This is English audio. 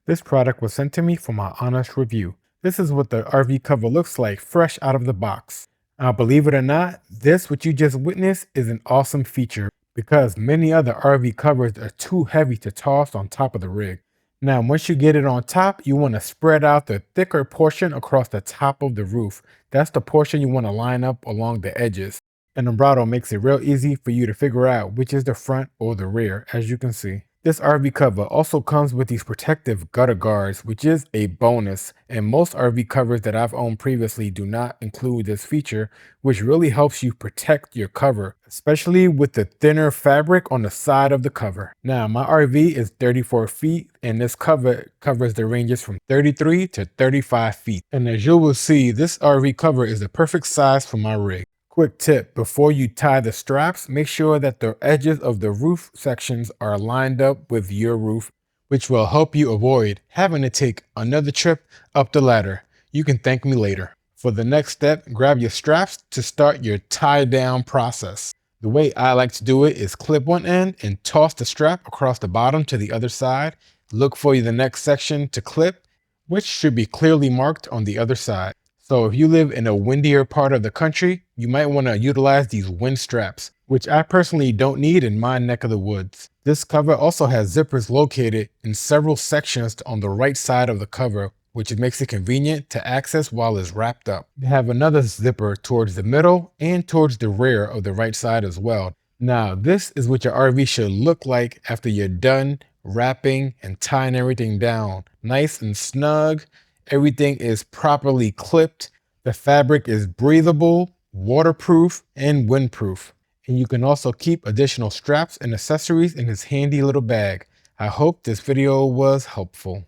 This product was sent to me for my honest review. This is what the RV cover looks like fresh out of the box. Now, believe it or not, this what you just witnessed is an awesome feature because many other RV covers are too heavy to toss on top of the rig. Now, once you get it on top, you want to spread out the thicker portion across the top of the roof. That's the portion you want to line up along the edges. And Umbrauto makes it real easy for you to figure out which is the front or the rear, as you can see. This RV cover also comes with these protective gutter guards, which is a bonus, and most RV covers that I've owned previously do not include this feature, which really helps you protect your cover, especially with the thinner fabric on the side of the cover. Now, my RV is 34 feet, and this cover covers the ranges from 33 to 35 feet. And as you will see, this RV cover is the perfect size for my rig. Quick tip, before you tie the straps, make sure that the edges of the roof sections are lined up with your roof, which will help you avoid having to take another trip up the ladder. You can thank me later. For the next step, grab your straps to start your tie down process. The way I like to do it is clip one end and toss the strap across the bottom to the other side. Look for the next section to clip, which should be clearly marked on the other side. So if you live in a windier part of the country, you might want to utilize these wind straps, which I personally don't need in my neck of the woods. This cover also has zippers located in several sections on the right side of the cover, which makes it convenient to access while it's wrapped up. They have another zipper towards the middle and towards the rear of the right side as well. Now, this is what your RV should look like after you're done wrapping and tying everything down. Nice and snug. Everything is properly clipped. The fabric is breathable, waterproof, and windproof. And you can also keep additional straps and accessories in this handy little bag. I hope this video was helpful.